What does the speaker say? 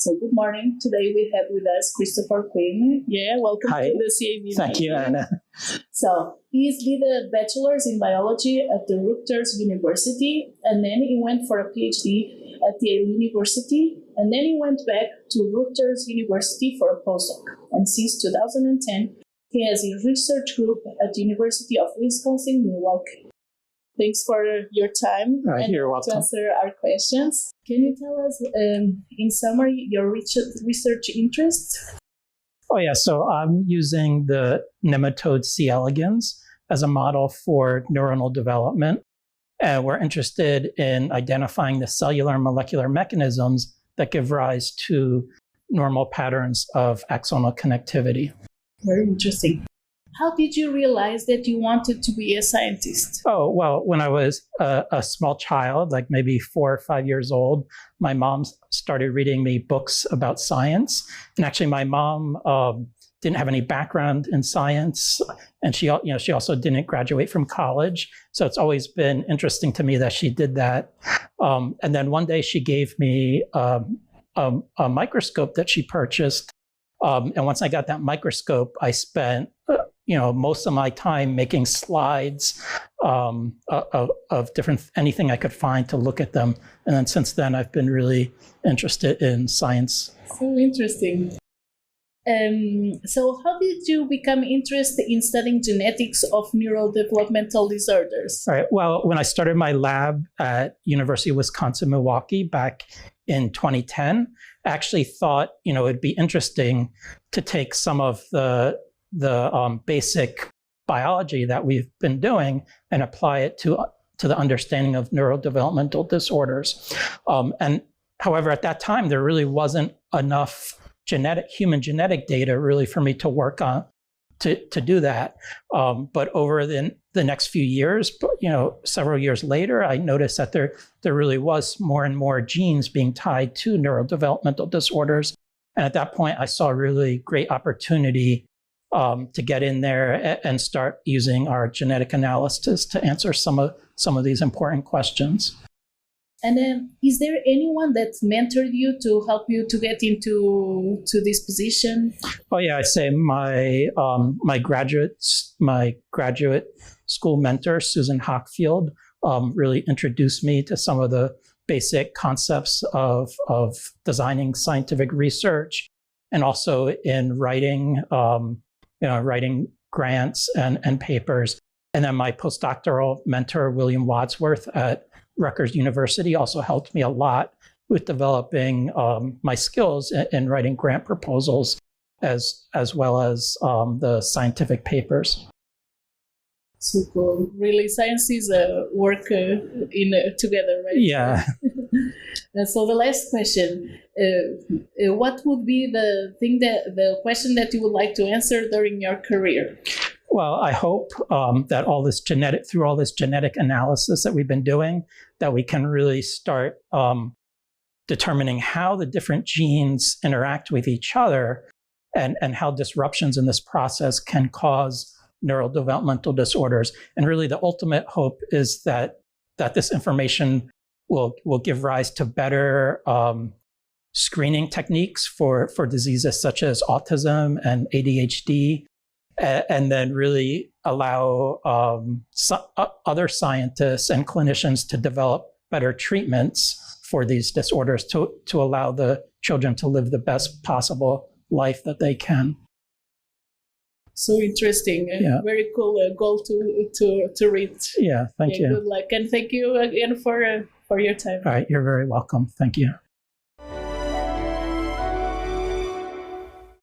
So good morning. Today we have with us Christopher Quinn. Yeah, welcome Hi. to the CAB. Thank you, Anna. So he did a bachelor's in biology at the Rutgers University, and then he went for a PhD at Yale University, and then he went back to Rutgers University for a postdoc. And since 2010, he has a research group at the University of Wisconsin-Milwaukee. Thanks for your time You're welcome. to answer our questions. Can you tell us, in summary, your research interests? Oh, yeah. So I'm using the nematode C. elegans as a model for neuronal development. We're interested in identifying the cellular and molecular mechanisms that give rise to normal patterns of axonal connectivity. Very interesting. How did you realize that you wanted to be a scientist? Oh, well, when I was a small child, like maybe 4 or 5 years old, my mom started reading me books about science. And actually, my mom didn't have any background in science, and she also didn't graduate from college. So it's always been interesting to me that she did that. And then one day she gave me a microscope that she purchased. And once I got that microscope, I spent most of my time making slides of different, anything I could find to look at them. And then since then, I've been really interested in science. So interesting. So how did you become interested in studying genetics of neurodevelopmental disorders? All right. Well, when I started my lab at University of Wisconsin-Milwaukee back in 2010, I actually thought, it'd be interesting to take some of the basic biology that we've been doing and apply it to the understanding of neurodevelopmental disorders. And however, at that time, there really wasn't enough human genetic data really for me to work on to do that. But over the next few years, several years later, I noticed that there really was more and more genes being tied to neurodevelopmental disorders. And at that point, I saw a really great opportunity to get in there and start using our genetic analysis to answer some of these important questions. And is there anyone that mentored you to help you to get into this position? Oh yeah, I'd say my graduate school mentor, Susan Hockfield, really introduced me to some of the basic concepts of designing scientific research, and also in writing grants and papers. And then my postdoctoral mentor, William Wadsworth at Rutgers University, also helped me a lot with developing my skills in writing grant proposals as well as the scientific papers. So cool. Really, science is work together, right? Yeah. And so the last question, what would be the question that you would like to answer during your career? Well, I hope that through all this genetic analysis that we've been doing, that we can really start determining how the different genes interact with each other and how disruptions in this process can cause neurodevelopmental disorders. And really the ultimate hope is that this information will give rise to better screening techniques for diseases such as autism and ADHD, and then really allow other scientists and clinicians to develop better treatments for these disorders to allow the children to live the best possible life that they can. So interesting. Yeah. Very cool goal to reach. Yeah, thank you. Good luck. And thank you again for your time. All right, you're very welcome. Thank you.